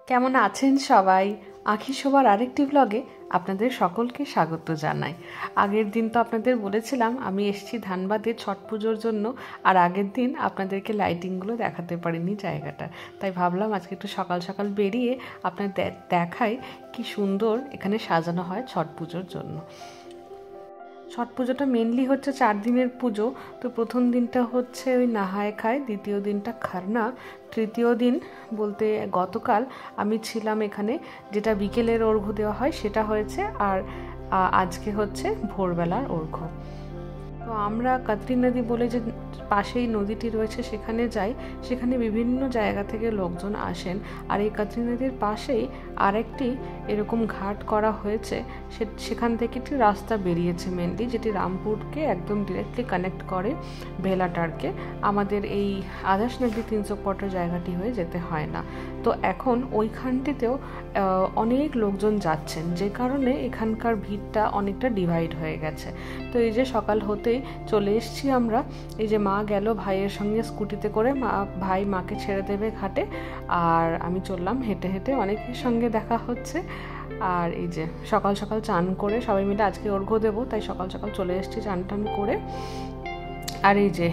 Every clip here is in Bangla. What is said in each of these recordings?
কেমন আছেন সবাই? আঁখি শোবার আরেকটি ব্লগে আপনাদের সকলকে স্বাগত জানাই। আগের দিন তো আপনাদের বলেছিলাম আমি এসেছি ধানবাদে ছট পুজোর জন্য, আর আগের দিন আপনাদেরকে লাইটিংগুলো দেখাতে পারিনি জায়গাটা, তাই ভাবলাম আজকে একটু সকাল সকাল বেরিয়ে আপনাদের দেখাই কি সুন্দর এখানে সাজানো হয় ছট পুজোর জন্য। ছট পুজোটা মেনলি হচ্ছে 4 দিনের পুজো। তো প্রথম দিনটা হচ্ছে ওই নাহায় খায়, দ্বিতীয় দিনটা খারনা, তৃতীয় দিন বলতে গতকাল আমি ছিলাম এখানে, যেটা বিকেলের অর্ঘ্য দেওয়া হয় সেটা হয়েছে, আর আজকে হচ্ছে ভোরবেলার অর্ঘ্য। তো আমরা কাতরি নদী বলে যে পাশেই নদীটি রয়েছে সেখানে যাই, সেখানে বিভিন্ন জায়গা থেকে লোকজন আসেন। আর এই কাতরি নদীর পাশেই আরেকটি এরকম ঘাট করা হয়েছে, সেখান থেকে একটি রাস্তা বেরিয়েছে মেনলি, যেটি রামপুরকে একদম ডিরেক্টলি কানেক্ট করে ভেলাটারকে। আমাদের এই আদাস নদী 300 পটের জায়গাটি হয়ে যেতে হয় না। তো এখন ওইখানটিতেও অনেক লোকজন যাচ্ছেন, যে কারণে এখানকার ভিড়টা অনেকটা ডিভাইড হয়ে গেছে। তো এই যে সকাল হতেই চলে এসেছি আমরা, এই যে মা গেল ভাইয়ের সঙ্গে স্কুটিতে করে, ভাই মাকে ছেড়ে দেবে ঘাটে, আর আমি চললাম হেঁটে হেঁটে, অনেকের সঙ্গে দেখা হচ্ছে। আর এই যে সকাল সকাল চান করে সবাই মিলে আজকে অর্ঘ্য দেবো, তাই সকাল সকাল চলে এসেছি চান টান করে। আর এই যে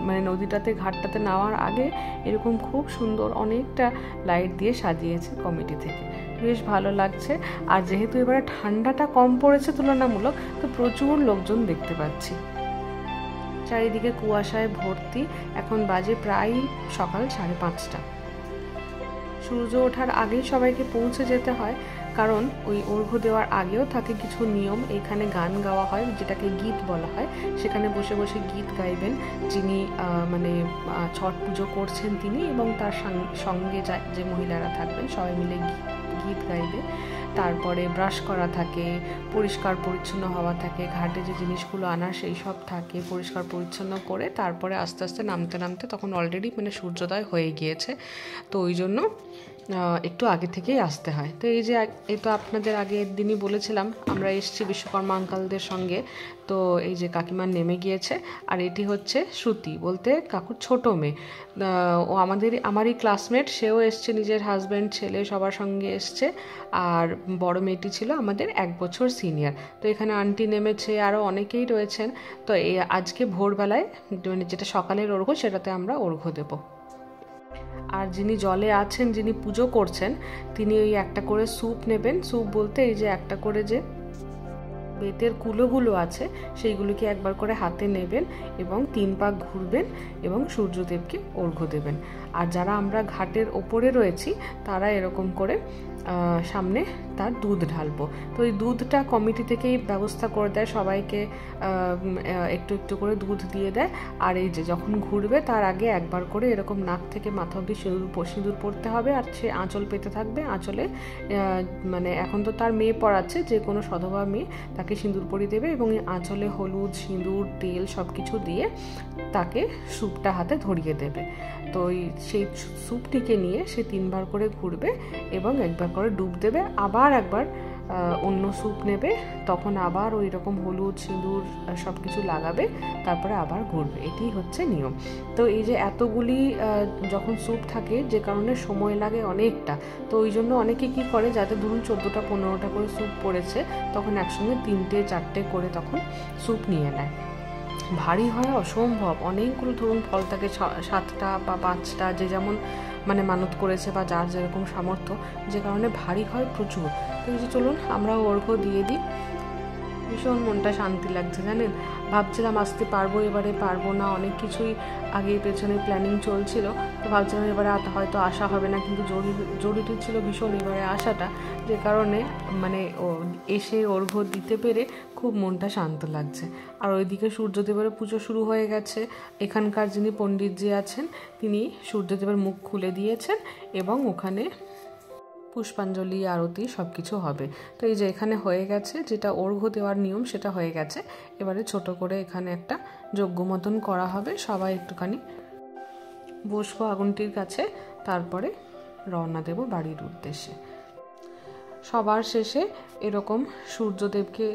মানে নদীটাতে ঘাটটাতে নামার আগে এরকম খুব সুন্দর অনেকটা লাইট দিয়ে সাজিয়েছে কমিটি থেকে, বেশ ভালো লাগছে। আর যেহেতু এবারে ঠান্ডাটা কম পড়েছে তুলনামূলক, তো প্রচুর লোকজন দেখতে পাচ্ছি, চারিদিকে কুয়াশায় ভর্তি। এখন বাজে প্রায় সকাল 5:30। সূর্য ওঠার আগেই সবাইকে পৌঁছে যেতে হয়, কারণ ওই অর্ঘ্য দেওয়ার আগেও থাকে কিছু নিয়ম। এখানে গান গাওয়া হয়, যেটাকে গীত বলা হয়। সেখানে বসে বসে গীত গাইবেন যিনি মানে ছট পুজো করছেন তিনি, এবং তার সঙ্গে যে মহিলারা থাকবেন সবাই মিলে গীত গাইবে। তারপরে ব্রাশ করা থাকে, পরিষ্কার পরিচ্ছন্ন হওয়া থাকে, ঘাটে যে জিনিসগুলো আনার সেই সব থাকে, পরিষ্কার পরিচ্ছন্ন করে তারপরে আস্তে আস্তে নামতে নামতে তখন অলরেডি মানে সূর্যোদয় হয়ে গিয়েছে। তো ওই জন্য একটু আগে থেকেই আসতে হয়। তো এই যে এই তো আপনাদের আগের দিনই বলেছিলাম আমরা এসেছি বিশ্বকর্মা আঙ্কালদের সঙ্গে। তো এই যে কাকিমা নেমে গিয়েছে, আর এটি হচ্ছে শ্রুতি, বলতে কাকুর ছোট মেয়ে। ও আমারই ক্লাসমেট, সেও এসছে, নিজের হাজব্যান্ড ছেলে সবার সঙ্গে এসছে। আর বড় মেয়েটি ছিল আমাদের 1 বছর সিনিয়র। তো এখানে আন্টি নেমেছে, আরও অনেকেই রয়েছেন। তো আজকে ভোরবেলায় মানে যেটা সকালের অর্ঘ্য, সেটাতে আমরা অর্ঘ্য দেবো। আর যিনি জলে আছেন, যিনি পুজো করছেন, তিনি ওই একটা করে স্যুপ নেবেন। স্যুপ বলতে এই যে একটা করে যে বেতের কুলোগুলো আছে সেইগুলোকে একবার করে হাতে নেবেন এবং 3 পাক ঘুরবেন এবং সূর্যদেবকে অর্ঘ্য দেবেন। আর যারা আমরা ঘাটের ওপরে রয়েছি তারা এরকম করে সামনে তার দুধ ঢালবো। তো ওই দুধটা কমিটি থেকেই ব্যবস্থা করে দেয়, সবাইকে একটু একটু করে দুধ দিয়ে দেয়। আর এই যে যখন ঘুরবে তার আগে একবার করে এরকম নাক থেকে মাথা অবধি সিঁদুর পরতে হবে, আর সে আঁচল পেতে থাকবে। আঁচলে মানে এখন তো তার মেয়ে পড়াচ্ছে, যে কোনো সধবা মেয়ে তাকে সিঁদুর পরিয়ে দেবে, এবং আঁচলে হলুদ, সিঁদুর, তেল সব কিছু দিয়ে তাকে স্যুপটা হাতে ধরিয়ে দেবে। তো সেই স্যুপটিকে নিয়ে সে 3 বার করে ঘুরবে এবং একবার করে ডুব দেবে, আবার একবার অন্য স্যুপ নেবে, তখন আবার ওই রকম হলুদ, সিঁদুর সব কিছু লাগাবে, তারপরে আবার ঘুরবে। এটি হচ্ছে নিয়ম। তো এই যে এতগুলি যখন স্যুপ থাকে, যে কারণে সময় লাগে অনেকটা, তো ওই জন্য অনেকে কি করে, যাদের ধরুন 14টা 15টা করে স্যুপ পড়েছে, তখন একসঙ্গে 3টে 4টে করে তখন স্যুপ নিয়ে নেয়। ভারী হয় অসম্ভব, অনেকগুলো ধরুন ফল থাকে, 7টা বা 5টা, যে যেমন মানে মানত করেছে বা যার যেরকম সামর্থ্য, যে কারণে ভারী হয় প্রচুর। তো এই যে চলুন আমরাও অর্ঘ্য দিয়ে দিই। ভীষণ মনটা শান্তি লাগছে জানেন। ভাবছিলাম আসতে পারবো, এবারে পারবো না, অনেক কিছুই আগে পেছনে প্ল্যানিং চলছিল। তো ভাবছিলাম এবারে হয়তো আসা হবে না, কিন্তু জরুরি ছিল ভীষণ এবারে আসাটা, যে কারণে মানে এসে অর্ঘ্য দিতে পেরে খুব মনটা শান্ত লাগছে। আর ওইদিকে সূর্যদেবের পুজো শুরু হয়ে গেছে। এখানকার যিনি পণ্ডিতজি আছেন তিনি সূর্যদেবের মুখ খুলে দিয়েছেন, এবং ওখানে পুষ্পাঞ্জলি, আরতি সব কিছু হবে। তো এই যে এখানে হয়ে গেছে, যেটা অর্ঘ্য দেওয়ার নিয়ম সেটা হয়ে গেছে। এবারে ছোট করে এখানে একটা যজ্ঞ মতন করা হবে, সবাই একটুখানি বসবো আগুনটির কাছে, তারপরে রওনা দেব বাড়ির উদ্দেশ্যে। সবার শেষে এরকম সূর্যদেবকে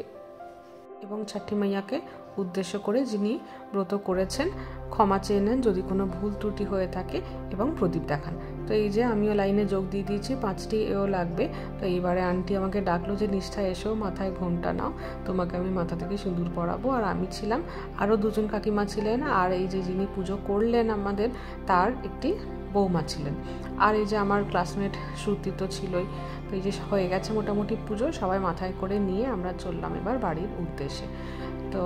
এবং ছঠি মাইয়াকে উদ্দেশ্য করে যিনি ব্রত করেছেন ক্ষমা চেয়ে নেন যদি কোনো ভুল ত্রুটি হয়ে থাকে, এবং প্রদীপ দেখান। তো এই যে আমিও লাইনে যোগ দিয়ে দিয়েছি, 5টি এও লাগবে। তো এইবারে আন্টি আমাকে ডাকলো যে নিষ্ঠা এসো, মাথায় ঘোমটা নাও, তোমাকে আমি মাথা থেকে সিঁদুর পরাবো। আর আমি ছিলাম, আরও 2জন কাকিমা ছিলেন, আর এই যে যিনি পুজো করলেন আমাদের তার একটি বৌমা ছিলেন, আর এই যে আমার ক্লাসমেট শ্রুতি তো ছিলই। তো এই যে হয়ে গেছে মোটামুটি পুজো, সবাই মাথায় করে নিয়ে আমরা চললাম এবার বাড়ির উদ্দেশ্যে। তো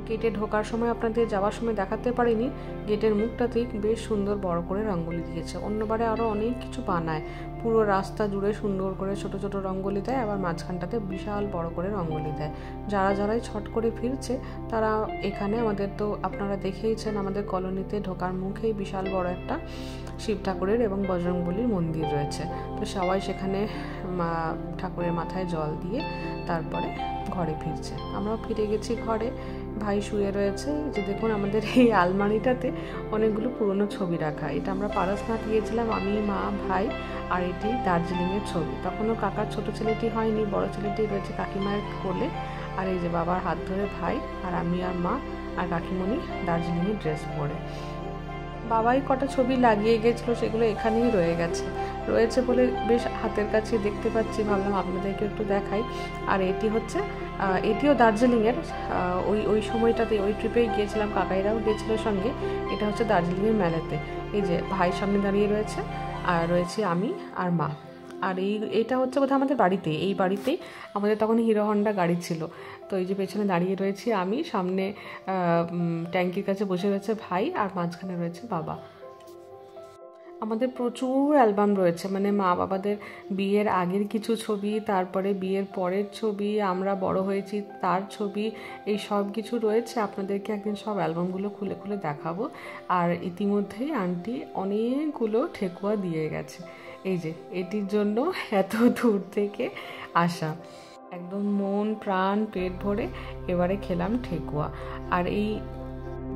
গেটে ঢোকার সময় আপনাদের যাওয়ার সময় দেখাতে পারিনি, গেটের মুখটাতেই বেশ সুন্দর বড় করে রঙ্গোলি দিয়েছে। অন্যবারে আরও অনেক কিছু বানায়, পুরো রাস্তা জুড়ে সুন্দর করে ছোট ছোট রঙ্গোলি দেয়, আবার মাঝখানটাতে বিশাল বড় করে রঙ্গোলি দেয়। যারাই ছট করে ফিরছে তারা এখানে, আমাদের তো আপনারা দেখেইছেন আমাদের কলোনিতে ঢোকার মুখেই বিশাল বড় একটা শিব ঠাকুরের এবং বজরংবলীর মন্দির রয়েছে। তো সবাই সেখানে ঠাকুরের মাথায় জল দিয়ে তারপরে ঘরে ফিরছে। আমরাও ফিরে গেছি ঘরে, ভাই শুয়ে রয়েছে। যে দেখুন আমাদের এই আলমারিটাতে অনেকগুলো পুরনো ছবি রাখা। এটা আমরা পারসনাথ গিয়েছিলাম, আমি, মা, ভাই, আর এটি দার্জিলিংয়ের ছবি। তখনও কাকার ছোট ছেলেটি হয়নি, বড় ছেলেটি রয়েছে কাকিমায়ের কোলে। আর এই যে বাবার হাত ধরে ভাই আর আমি আর মা আর কাকিমণি দার্জিলিংয়ের ড্রেস পরে। বাবাই কটা ছবি লাগিয়ে গেছিলো, সেগুলো এখানেই রয়েছে বলে বেশ হাতের কাছে দেখতে পাচ্ছি, ভাবলাম আপনাদেরকে একটু দেখাই। আর এটি হচ্ছে, এটিও দার্জিলিংয়ের, ওই সময়টাতে ওই ট্রিপেই গিয়েছিলাম, কাকাইরাও গিয়েছিল সঙ্গে। এটা হচ্ছে দার্জিলিংয়ের মেলাতে। এই যে ভাই সামনে দাঁড়িয়ে রয়েছে, আর রয়েছে আমি আর মা। আর এইটা হচ্ছে বোধহয় আমাদের এই বাড়িতেই আমাদের তখন হিরো হন্ডা গাড়ি ছিল। তো এই যে পেছনে দাঁড়িয়ে রয়েছি আমি, সামনে ট্যাঙ্কির কাছে বসে রয়েছে ভাই, আর মাঝখানে রয়েছে বাবা। আমাদের প্রচুর অ্যালবাম রয়েছে, মানে মা বাবাদের বিয়ের আগের কিছু ছবি, তারপরে বিয়ের পরের ছবি, আমরা বড় হয়েছি তার ছবি, এই সব কিছু রয়েছে। আপনাদেরকে একদিন সব অ্যালবামগুলো খুলে খুলে দেখাবো। আর ইতিমধ্যেই আন্টি অনেকগুলো ঠেকুয়া দিয়ে গেছে। এই যে এটির জন্য এত দূর থেকে আসা, একদম মন প্রাণ পেট ভরে এবারে খেলাম ঠেকুয়া। আর এই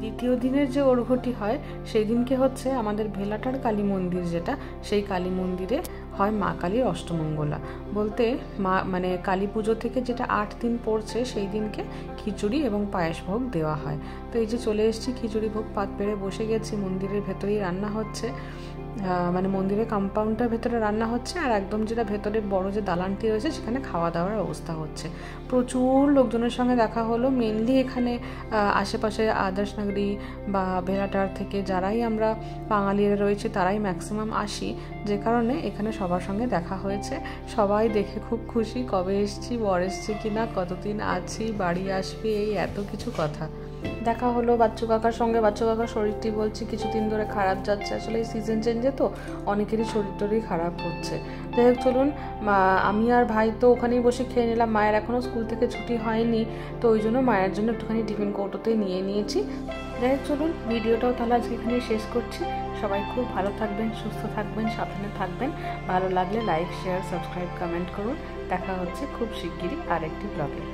দ্বিতীয় দিনের যে অর্ঘ্যটি হয় সেই দিনকে হচ্ছে আমাদের ভেলাটার কালী মন্দির, যেটা সেই কালী মন্দিরে হয় মা কালীর অষ্টমঙ্গলা, বলতে মা মানে কালী পুজো থেকে যেটা 8 দিন পড়ছে সেই দিনকে খিচুড়ি এবং পায়েস ভোগ দেওয়া হয়। তো এই যে চলে এসেছি, খিচুড়ি ভোগ পাত পেরে বসে গেছি, মন্দিরের ভেতরেই রান্না হচ্ছে, মানে মন্দিরের কম্পাউন্ডটার ভেতরে রান্না হচ্ছে, আর একদম যেটা ভেতরে বড় যে দালানটি রয়েছে সেখানে খাওয়া দাওয়ার অবস্থা হচ্ছে। প্রচুর লোকজনের সঙ্গে দেখা হলো, মেনলি এখানে আশেপাশে আদার্স নগরী বা ভেলাটার থেকে যারাই আমরা বাঙালিরা রয়েছে তারাই ম্যাক্সিমাম আসি, যে কারণে এখানে সবার সঙ্গে দেখা হয়েছে। সবাই দেখে খুব খুশি, কবে এসছি, বর এসছি কিনা, কতদিন আছি, বাড়ি আসবে, এই এত কিছু কথা। দেখা হলো বাচ্চু কাকার সঙ্গে, বাচ্চু কাকার শরীরটি বলছি কিছুদিন ধরে খারাপ যাচ্ছে, আসলে এই সিজন চেঞ্জে তো অনেকেরই শরীর টরীর খারাপ হচ্ছে। যাই হোক চলুন, আমি আর ভাই তো ওখানেই বসে খেয়ে নিলাম, মায়ের এখনও স্কুল থেকে ছুটি হয়নি, তো ওই জন্য মায়ের জন্য একটুখানি টিফিন কৌটোতে নিয়ে নিয়েছি। যাই হোক চলুন, ভিডিওটাও তাহলে আজকে এখানে শেষ করছি। সবাই খুব ভালো থাকবেন, সুস্থ থাকবেন, সাবধানে থাকবেন। ভালো লাগলে লাইক, শেয়ার, সাবস্ক্রাইব, কমেন্ট করুন। দেখা হচ্ছে খুব শিগগিরই আরেকটি ব্লগে।